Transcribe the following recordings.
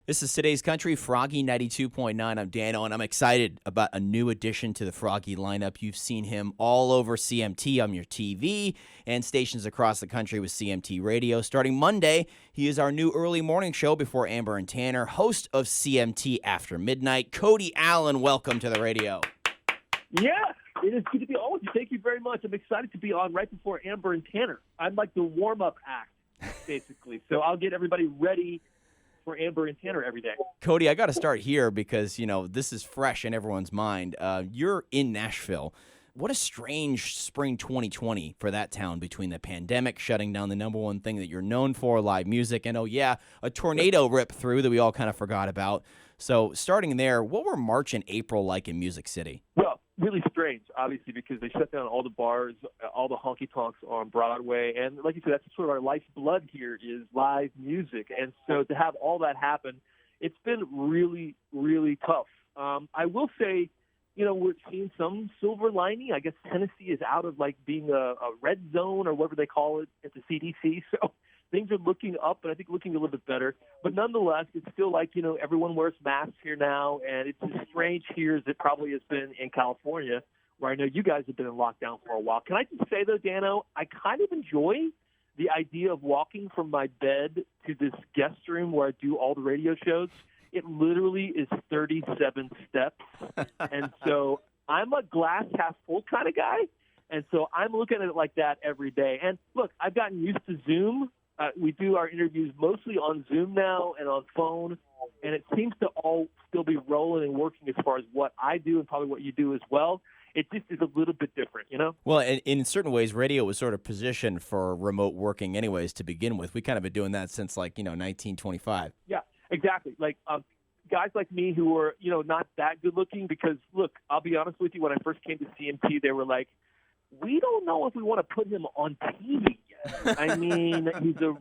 This is today's country, Froggy 92.9. I'm Dano, and I'm excited about a new addition to the Froggy lineup. You've seen him all over CMT on your TV and stations across the country with CMT Radio. Starting Monday, he is our new early morning show before Amber and Tanner, host of CMT After Midnite. Cody Alan, welcome to the radio. Yeah, it is good to be on with you. Thank you very much. I'm excited to be on right before Amber and Tanner. I'm like the warm-up act, basically. So I'll get everybody ready for Amber and Tanner every day. Cody, I got to start here because, this is fresh in everyone's mind. You're in Nashville. What a strange spring 2020 for that town between the pandemic shutting down the number one thing that you're known for, live music, and, a tornado ripped through that we all kind of forgot about. So starting there, what were March and April like in Music City? Well, really strange, obviously, because they shut down all the bars, all the honky-tonks on Broadway. And like you said, that's sort of our lifeblood here is live music. And so to have all that happen, it's been really, really tough. I will say, we're seeing some silver lining. I guess Tennessee is out of, being a red zone or whatever they call it at the CDC. So things are looking up, and I think looking a little bit better. But nonetheless, it's still everyone wears masks here now, and it's as strange here as it probably has been in California, where I know you guys have been in lockdown for a while. Can I just say, though, Dano, I kind of enjoy the idea of walking from my bed to this guest room where I do all the radio shows. It literally is 37 steps, and so I'm a glass half full kind of guy, and so I'm looking at it like that every day. And look, I've gotten used to Zoom. We do our interviews mostly on Zoom now and on phone, and it seems to all still be rolling and working as far as what I do and probably what you do as well. It just is a little bit different, Well, in certain ways, radio was sort of positioned for remote working anyways to begin with. We kind of been doing that since, 1925. Yeah, exactly. Guys like me who were, not that good looking because, look, I'll be honest with you, when I first came to CMT, they were like, we don't know if we want to put him on TV yet. I mean, he's a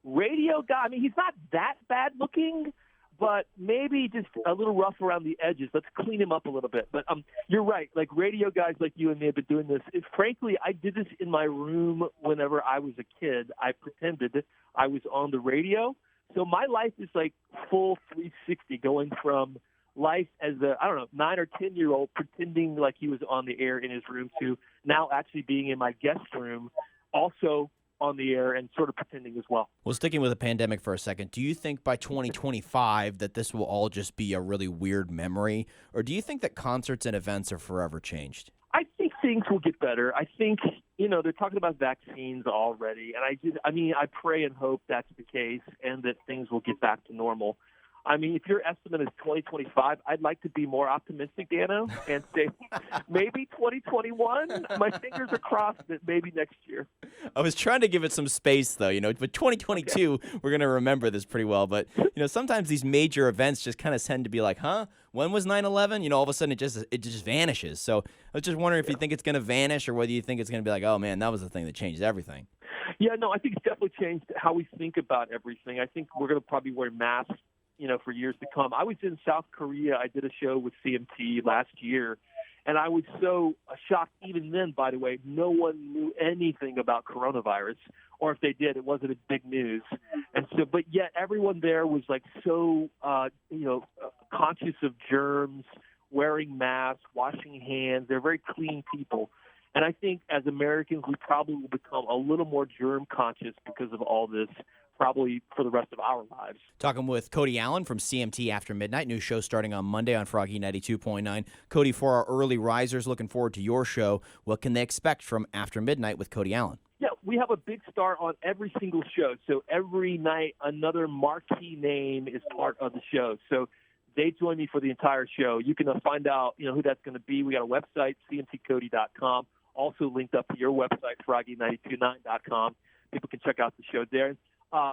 radio guy. I mean, he's not that bad looking, but maybe just a little rough around the edges. Let's clean him up a little bit. But you're right. Radio guys like you and me have been doing this. Frankly, I did this in my room whenever I was a kid. I pretended I was on the radio. So my life is full 360, going from life as a, 9 or 10-year-old pretending like he was on the air in his room to now actually being in my guest room, also on the air and sort of pretending as well. Well, sticking with the pandemic for a second, do you think by 2025 that this will all just be a really weird memory? Or do you think that concerts and events are forever changed? I think things will get better. I think, they're talking about vaccines already. And I pray and hope that's the case and that things will get back to normal. I mean, if your estimate is 2025, I'd like to be more optimistic, Dano, and say maybe 2021. My fingers are crossed that maybe next year. I was trying to give it some space, though. But 2022, we're going to remember this pretty well. But, sometimes these major events just kind of tend to be like, huh? When was 9/11? All of a sudden it just vanishes. So I was just wondering if you think it's going to vanish or whether you think it's going to be like, oh, man, that was the thing that changed everything. Yeah, no, I think it's definitely changed how we think about everything. I think we're going to probably wear masks for years to come. I was in South Korea. I did a show with CMT last year, and I was so shocked. Even then, by the way, no one knew anything about coronavirus, or if they did, it wasn't a big news. And so, but yet everyone there was so, conscious of germs, wearing masks, washing hands. They're very clean people. And I think as Americans, we probably will become a little more germ conscious because of all this, probably for the rest of our lives. Talking with Cody Alan from CMT After Midnite, new show starting on Monday on Froggy 92.9. Cody, for our early risers looking forward to your show, what can they expect from After Midnite with Cody Alan? Yeah, we have a big star on every single show. So every night, another marquee name is part of the show. So they join me for the entire show. You can find out, who that's going to be. We got a website, cmtcody.com, also linked up to your website, froggy929.com. People can check out the show there.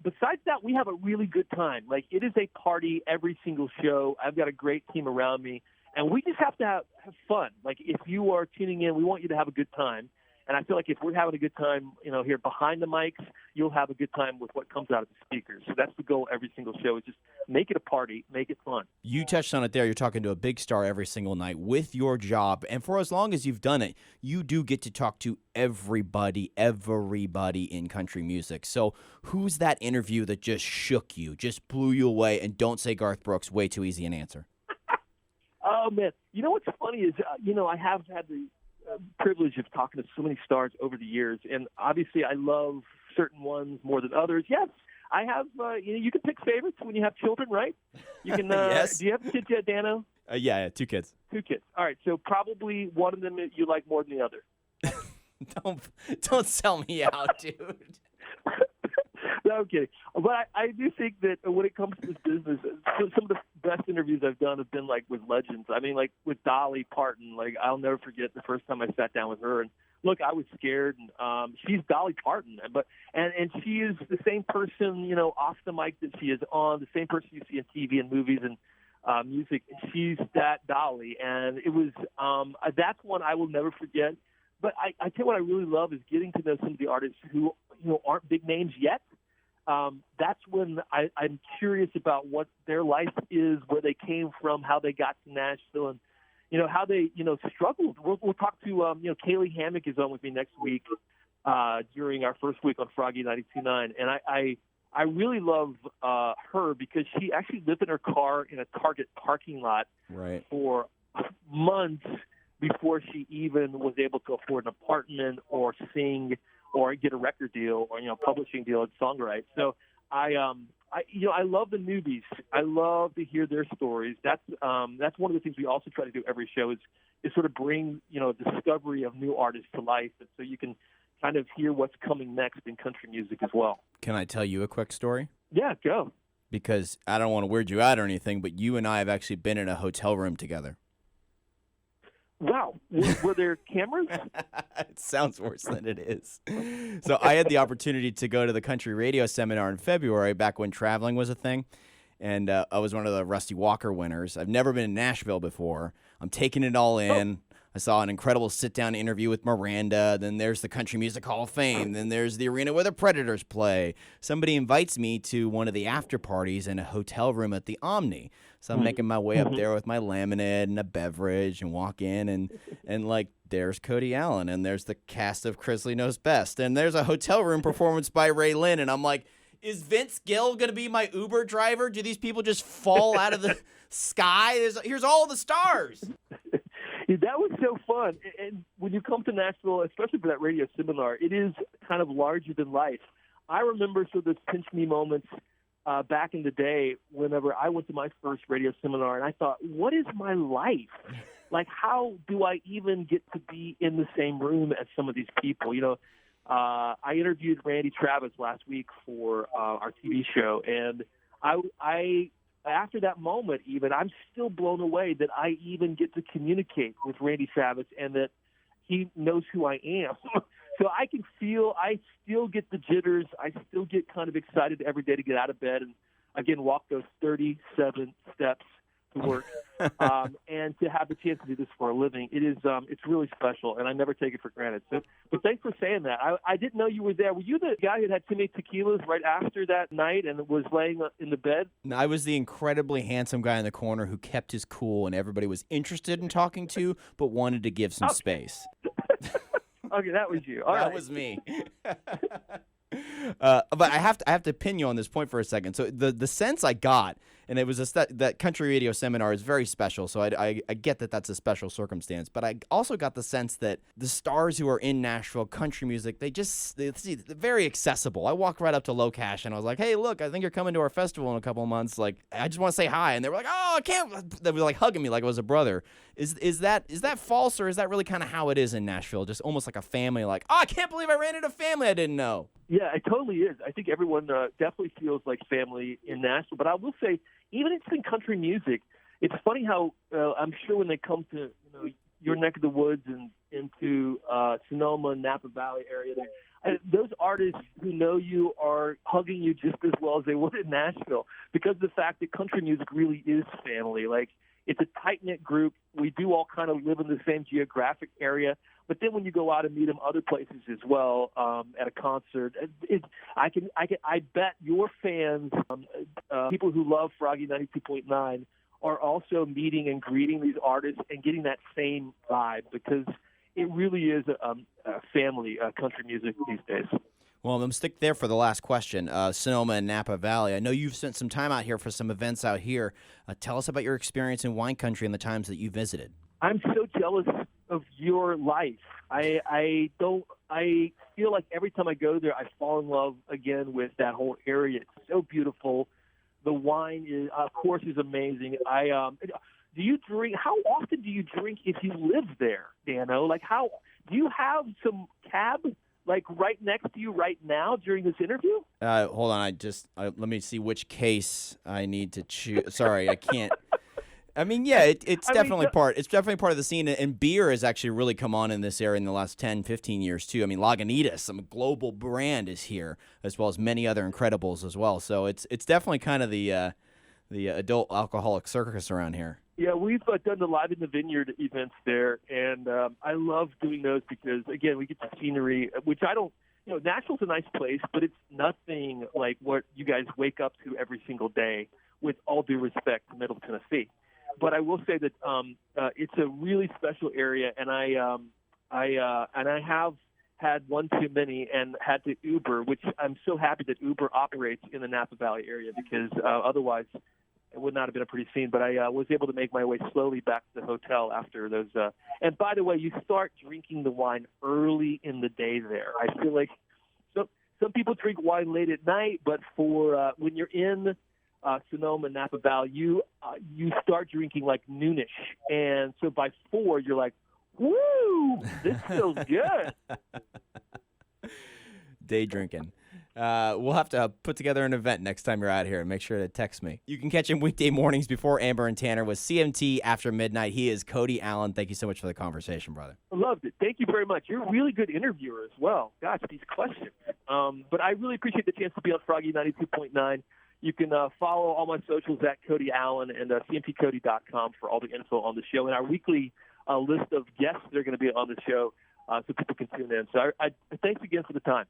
Besides that, we have a really good time. It is a party every single show. I've got a great team around me, and we just have to have fun. If you are tuning in, we want you to have a good time. And I feel like if we're having a good time, here behind the mics, you'll have a good time with what comes out of the speakers. So that's the goal every single show, is just make it a party, make it fun. You touched on it there. You're talking to a big star every single night with your job. And for as long as you've done it, you do get to talk to everybody in country music. So who's that interview that just shook you, just blew you away? And don't say Garth Brooks, way too easy an answer. Oh, man. You know what's funny is, I have had the privilege of talking to so many stars over the years. And obviously I love certain ones more than others. Yes, I have, you can pick favorites when you have children, right? You can. Yes. Do you have kids yet, Dano? Yeah, 2 kids. 2 kids. All right, so probably one of them you like more than the other. Don't sell me out, dude. No, I'm kidding. But I do think that when it comes to this business, some of the best interviews I've done have been like with legends. I mean, like with Dolly Parton. Like, I'll never forget the first time I sat down with her. And look, I was scared. And she's Dolly Parton, and she is the same person, off the mic that she is on, the same person you see in TV and movies and music. She's that Dolly, and it was that's one I will never forget. But I tell you what I really love is getting to know some of the artists who aren't big names yet. That's when I'm curious about what their life is, where they came from, how they got to Nashville, and how they struggled. We'll talk to Kaylee Hammack is on with me next week during our first week on Froggy 92.9, and I really love her because she actually lived in her car in a Target parking lot for months before she even was able to afford an apartment or sing or get a record deal or publishing deal and songwrite. So I love the newbies. I love to hear their stories. That's one of the things we also try to do every show is sort of bring discovery of new artists to life, and so you can kind of hear what's coming next in country music as well. Can I tell you a quick story? Yeah, go. Because I don't want to weird you out or anything, but you and I have actually been in a hotel room together. Wow. Were there cameras? It sounds worse than it is. So I had the opportunity to go to the country radio seminar in February, back when traveling was a thing. And I was one of the Rusty Walker winners. I've never been in Nashville before. I'm taking it all in. I saw an incredible sit-down interview with Miranda. Then there's the Country Music Hall of Fame. Then there's the arena where the Predators play. Somebody invites me to one of the after parties in a hotel room at the Omni. So I'm making my way up there with my laminate and a beverage and walk in and like there's Cody Alan and there's the cast of Crisley Knows Best and there's a hotel room performance by Ray Lynn and I'm like, is Vince Gill going to be my Uber driver? Do these people just fall out of the sky? Here's all the stars. That was so fun. And when you come to Nashville, especially for that radio seminar, it is kind of larger than life. I remember sort of those pinch me moments back in the day whenever I went to my first radio seminar, and I thought, what is my life? Like, how do I even get to be in the same room as some of these people? I interviewed Randy Travis last week for our TV show, and I after that moment, even, I'm still blown away that I even get to communicate with Randy Travis and that he knows who I am. So I can feel, I still get the jitters. I still get kind of excited every day to get out of bed and, again, walk those 37 steps to work. And to have the chance to do this for a living, it's really special, and I never take it for granted. So, but thanks for saying that. I didn't know you were there. Were you the guy who had too many tequilas right after that night and was laying in the bed? No, I was the incredibly handsome guy in the corner who kept his cool and everybody was interested in talking to, but wanted to give some space. Okay, that was you. All that right. was me. But I have to pin you on this point for a second. So the sense I got, and it was that country radio seminar is very special. So I get that that's a special circumstance. But I also got the sense that the stars who are in Nashville country music, they're very accessible. I walked right up to Low Cash and I was like, hey, look, I think you're coming to our festival in a couple of months. Like, I just want to say hi. And they were like, oh, I can't. They were like hugging me like I was a brother. Is that false, or is that really kind of how it is in Nashville? Just almost like a family, like, oh, I can't believe I ran into family I didn't know. Yeah, it totally is. I think everyone definitely feels like family in Nashville. But I will say, even in country music, it's funny how I'm sure when they come to your neck of the woods and into Sonoma and Napa Valley area, those artists who know you are hugging you just as well as they would in Nashville, because of the fact that country music really is family. Like, It's a tight-knit group. We do all kind of live in the same geographic area. But then when you go out and meet them other places as well, at a concert, I bet your fans, people who love Froggy 92.9, are also meeting and greeting these artists and getting that same vibe, because it really is a family, country music these days. Well, I'm going to stick there for the last question. Sonoma and Napa Valley. I know you've spent some time out here for some events out here. Tell us about your experience in wine country and the times that you visited. I'm so jealous of your life. I feel like every time I go there, I fall in love again with that whole area. It's so beautiful. The wine is, of course, is amazing. Do you drink? How often do you drink if you live there, Dano? Like, how do you have some cab like right next to you right now during this interview? Hold on, let me see which case I need to choose. Sorry, I can't. I mean, yeah, it's definitely part of the scene, and beer has actually really come on in this area in the last 10, 15 years too. I mean, Lagunitas, some global brand, is here, as well as many other Incredibles as well. So it's definitely kind of the adult alcoholic circus around here. Yeah, we've done the Live in the Vineyard events there, and I love doing those because, again, we get the scenery, which I don't, Nashville's a nice place, but it's nothing like what you guys wake up to every single day, with all due respect to Middle Tennessee. But I will say that it's a really special area, and I have had one too many and had to Uber, which I'm so happy that Uber operates in the Napa Valley area, because otherwise it would not have been a pretty scene. But I was able to make my way slowly back to the hotel after those. And by the way, you start drinking the wine early in the day there. I feel like some people drink wine late at night, but for when you're in Sonoma, Napa Valley, you start drinking like noonish, and so by 4 you're like, "Woo, this feels good." Day drinking. We'll have to put together an event next time you're out here, and make sure to text me. You can catch him weekday mornings before Amber and Tanner with CMT After Midnight. He is Cody Alan. Thank you so much for the conversation, brother. I loved it. Thank you very much. You're a really good interviewer as well. Gosh, these questions. But I really appreciate the chance to be on Froggy 92.9. You can follow all my socials at Cody Alan and cmtcody.com for all the info on the show, and our weekly list of guests that are going to be on the show, so people can tune in. So thanks again for the time.